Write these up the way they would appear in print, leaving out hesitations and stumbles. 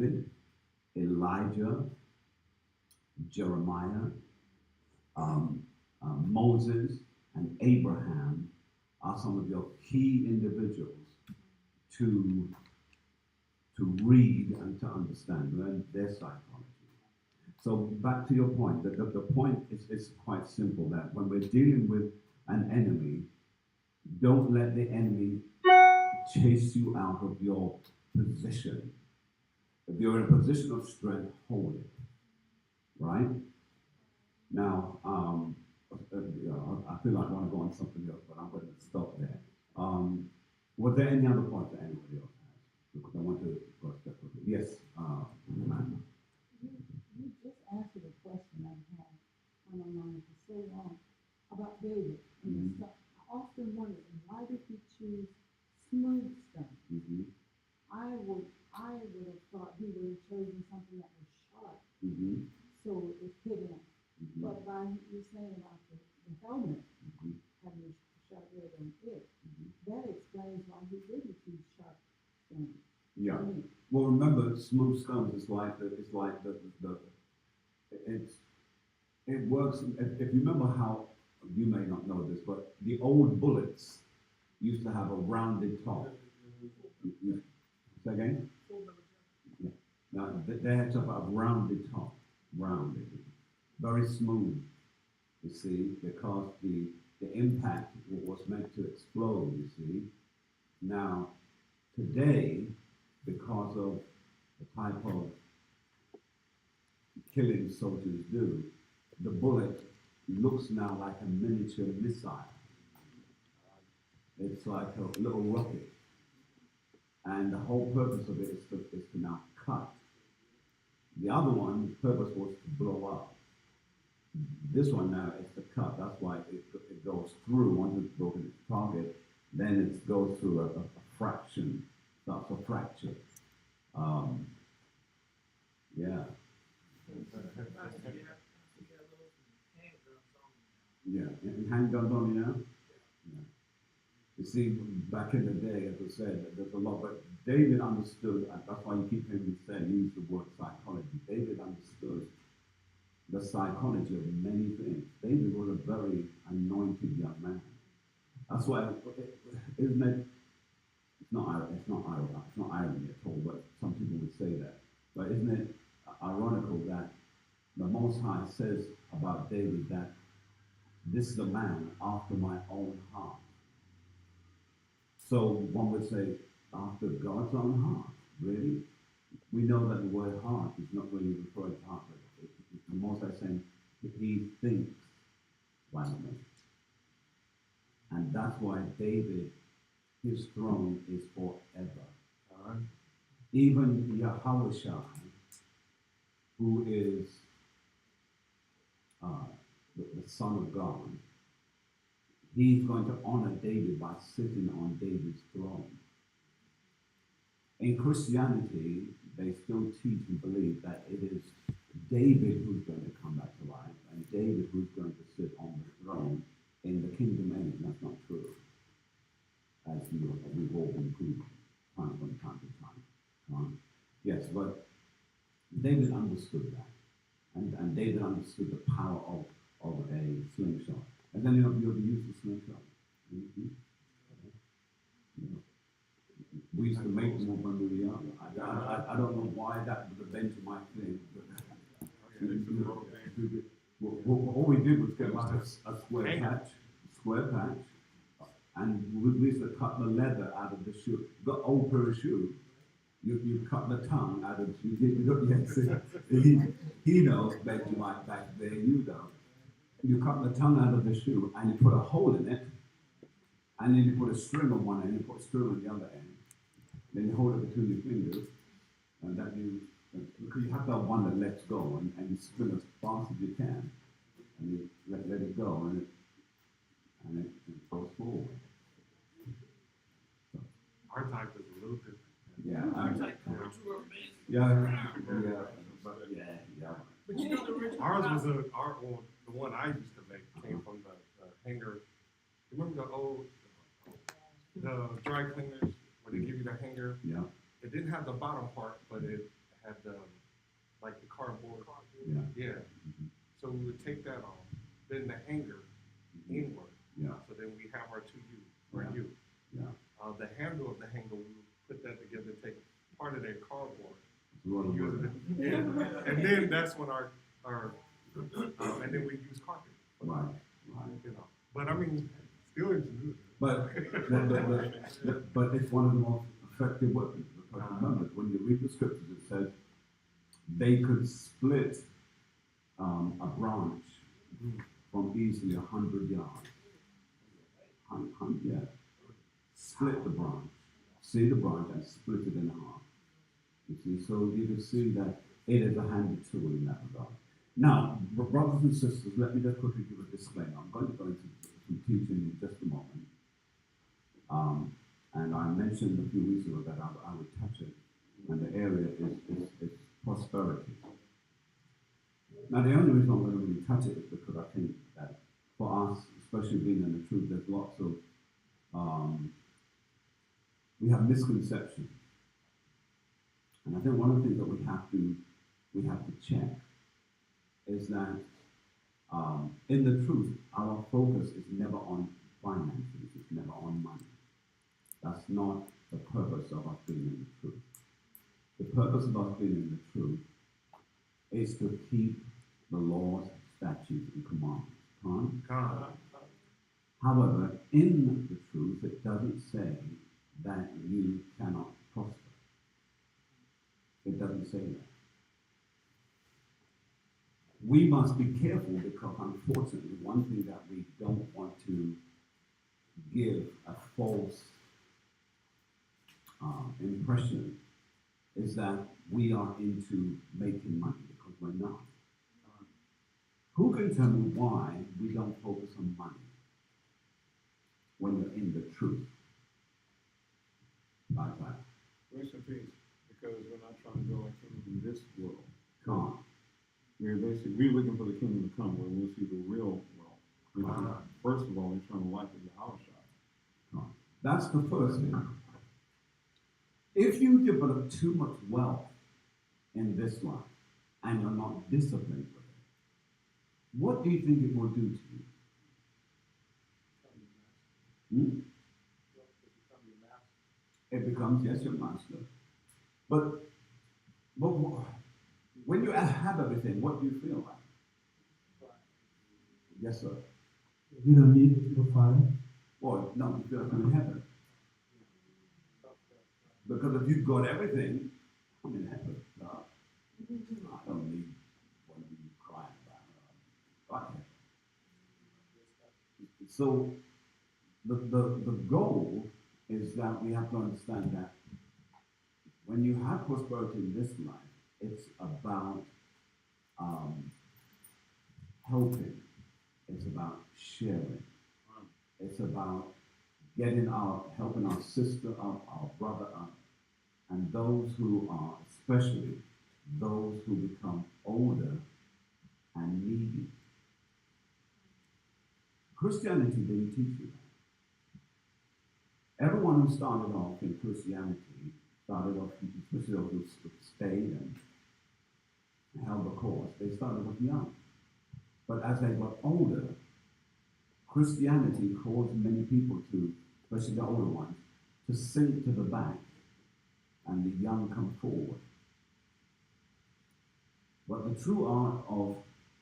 David, Elijah, Jeremiah, Moses, and Abraham are some of your key individuals to read and to understand, learn their psychology. So back to your point, the point is quite simple, that when we're dealing with an enemy, don't let the enemy chase you out of your position. If you're in a position of strength, hold it. Right? Now, I feel like I want to go on something else, but I'm going to stop there. Was there any other point that anybody else has? Because I want to go a step further. Yes, Amanda. You just answered a question I've had on my mind for so long about David and his stuff. I often wonder, why did he choose smooth stuff? I would have thought he would have chosen something that was sharp, so it was hidden. But by you saying about the helmet having a sharp edge on it, that explains why he didn't choose sharp stones. Yeah. Well, remember, smooth stones is like it works. If you remember how, you may not know this, but the old bullets used to have a rounded top. Say again? Yeah. Now, they had to have a rounded top, rounded, very smooth, you see, because the impact was meant to explode, you see. Now, today, because of the type of killing soldiers do, the bullet looks now like a miniature missile. It's like a little rocket. And the whole purpose of it is to now cut. The other one, the purpose was to blow up. This one now is to cut. That's why it goes through. Once it's broken its target, then it goes through a fraction. That's a fracture. Yeah. Yeah. And handguns on you now? Yeah. You see, back in the day, as I said, there's a lot, but David understood, and that's why you keep hearing me say, use the word psychology. David understood the psychology of many things. David was a very anointed young man. That's why, isn't it? It's not irony at all, but some people would say that. But isn't it ironical that the Most High says about David that this is a man after my own heart? So one would say, after God's own heart, really? We know that the word heart is not really referring to heart, but the Most High saying he thinks violently. And that's why David, his throne is forever. Even Yahushua, who is the Son of God, he's going to honor David by sitting on David's throne. In Christianity, they still teach and believe that it is David who's going to come back to life, and David who's going to sit on the throne in the kingdom age. That's not true, as we've all been proved from time to time. Yes, but David understood that, and David understood the power of a slingshot. And then you ever used a slingshot? We used to make them when we were young. I don't know why that would have been to my thing. All we did was get like a square patch, and we used to cut the leather out of the shoe. The old pair of shoe, you cut the tongue out of the shoe. Yes, he knows that you might back there, you don't. You cut the tongue out of the shoe, and you put a hole in it, and then you put a string on one end, you put a string on the other end. Then you hold it between your fingers, and that because you have to have one that lets go, and you spin as fast as you can, and you let it go, and it goes forward. So. Our type is a little different. Yeah, yeah. But you know the original. Ours was the one I used to make came from the hanger. Remember the dry cleaners where they give you the hanger? Yeah. It didn't have the bottom part, but it had take that off, then the hanger inward. Yeah. So then we have our 2U, Yeah. our U. Yeah. The handle of the hanger, we would put that together, take part of that cardboard, Well, use it, and then that's when our and then we use carpet. right. You know, but I mean, still ingenuity. But it's one of the most effective weapons. Because remember, when you read the scriptures, it says they could split a branch from easily 100 yards. Yeah. Split the branch. See the branch and split it in half. You see, so you can see that it is a handy tool in that regard. Now, brothers and sisters, let me just quickly give a disclaimer. I'm going to go into some teaching in just a moment. And I mentioned a few weeks ago that I would touch it, and the area is prosperity. Now, the only reason I'm going to really touch it is because I think that for us, especially being in the truth, there's lots of, we have misconceptions. And I think one of the things that we have to check is that in the truth, our focus is never on finances, it's never on money. That's not the purpose of us being in the truth. The purpose of us being in the truth is to keep the laws, statutes, and commandments. However, in the truth, it doesn't say that you cannot prosper. It doesn't say that. We must be careful because, unfortunately, one thing that we don't want to give a false impression is that we are into making money, because we're not. Who can tell me why we don't focus on money when you're in the truth? Like that. Grace and peace, because we're not trying to go into this world. Come We're looking for the kingdom to come where we'll see the real world. First of all, eternal life is our shot. That's the first thing. If you develop too much wealth in this life and you're not disciplined with it, what do you think it will do to you? It becomes, yes, your master. But when you have everything, what do you feel like? Yes, sir. You don't need the Father. Well, no, you feel like I'm in heaven. Because if you've got everything, I'm in heaven. I don't need what you crying about. Right. So the goal is that we have to understand that when you have prosperity in this life, it's about helping. It's about sharing. It's about helping our sister up, our brother up, and those who are, especially those who become older and needy. Christianity didn't teach you that. Everyone who started off in Christianity started off, especially those who stayed and held the course, they started off young. But as they got older, Christianity caused many people to, especially the older ones, to sink to the back and the young come forward. But the true art of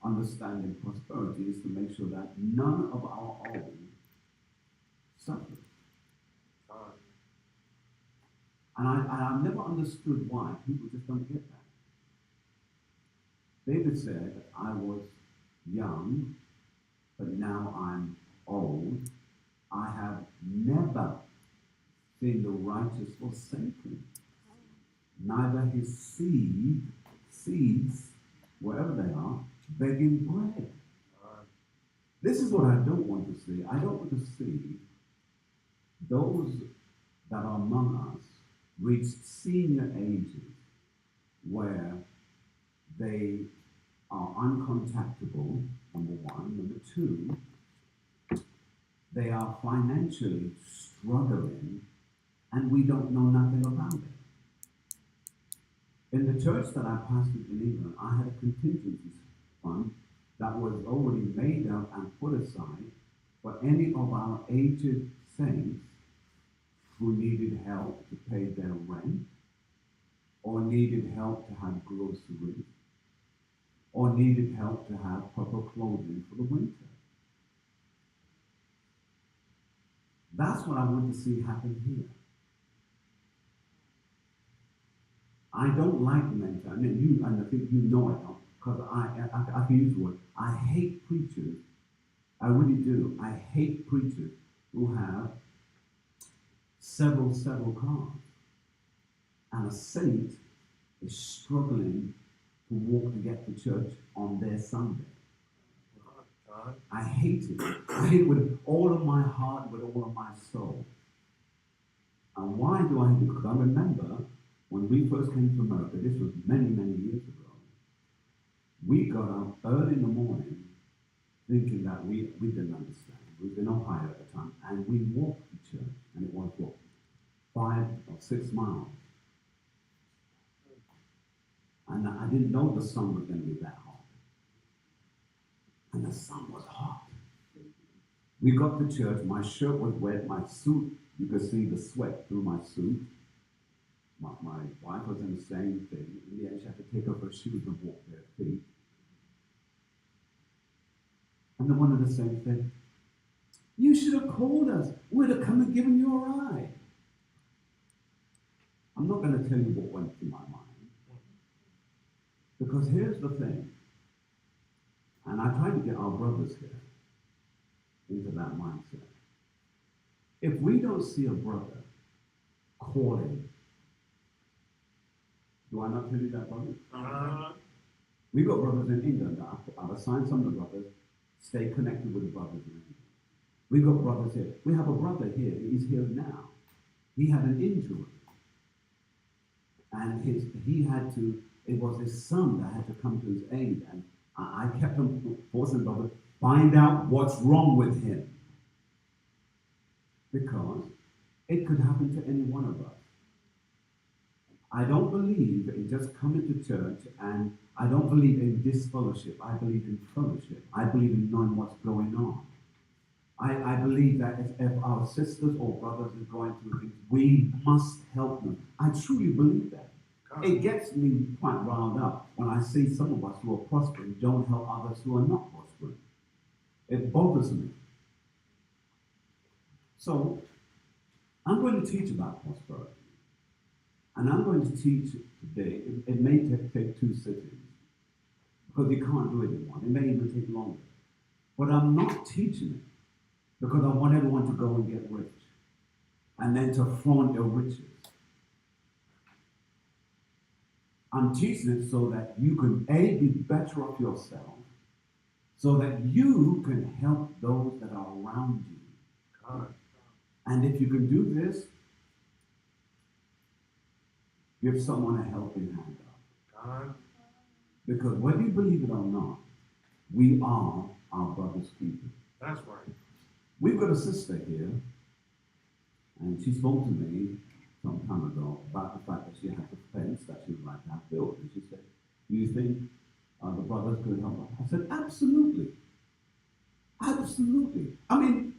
understanding prosperity is to make sure that none of our own suffers. And I've never understood why people just don't get that. David said, I was young, but now I'm old. I have never seen the righteous forsaken, neither his seeds, wherever they are, begging bread. This is what I don't want to see. I don't want to see those that are among us reach senior ages where they are uncontactable, number one. Number two, they are financially struggling and we don't know nothing about it. In the church that I pastored in England, I had a contingency fund that was already made up and put aside for any of our aged saints who needed help to pay their rent, or needed help to have groceries, or needed help to have proper clothing for the winter. That's what I want to see happen here. I don't like mentor. I mean, and I think you know I don't, because I can use the word. I hate preachers. I really do. I hate preachers who have several cars. And a saint is struggling to walk to get to church on their Sunday. I hate it. I hate it with all of my heart, with all of my soul. And why do I hate it? Because I remember when we first came to America, this was many years ago, we got up early in the morning thinking that we didn't understand. We was in Ohio at the time, and we walked to church, and it was what, 5 or 6 miles. And I didn't know the sun was going to be that hot. And the sun was hot. We got to church, my shirt was wet, my suit, you could see the sweat through my suit. My wife was in the same thing. In the end, she had to take off her shoes and walk bare feet. And then one of the same said, "You should have called us. We'd have come and given you a ride." I'm not going to tell you what went through my mind. Because here's the thing. And I try to get our brothers here into that mindset. If we don't see a brother calling, do I not tell you that, brother? We got brothers in England. I've assigned some of the brothers. Stay connected with the brothers in England. We got brothers here. We have a brother here. He's here now. He had an injury. And it was his son that had to come to his aid. And I kept on forcing brother, find out what's wrong with him. Because it could happen to any one of us. I don't believe in just coming to church, and I don't believe in disfellowship. I believe in fellowship. I believe in knowing what's going on. I believe that if our sisters or brothers are going through things, we must help them. I truly believe that. It gets me quite riled up when I see some of us who are prospering don't help others who are not prospering. It bothers me. So, I'm going to teach about prosperity. And I'm going to teach today. It may take 2 sittings, because you can't do it in one. It may even take longer. But I'm not teaching it because I want everyone to go and get rich and then to flaunt their riches. I'm teaching it so that you can, A, be better off yourself, so that you can help those that are around you. God. And if you can do this, give someone a helping hand up. God. Because whether you believe it or not, we are our brother's keeper. That's right. We've got a sister here, and she spoke to me some time ago about the fact that she had a fence that she would like to have built. And she said, "Do you think the brothers could help her?" I said, "Absolutely. Absolutely. I mean,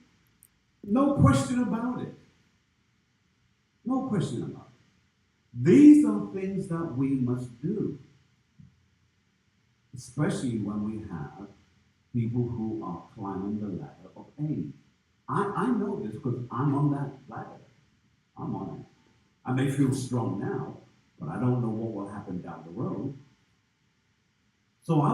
no question about it. No question about it. These are things that we must do, especially when we have people who are climbing the ladder of age. I know this because I'm on that ladder. I'm on it. I may feel strong now, but I don't know what will happen down the road. So I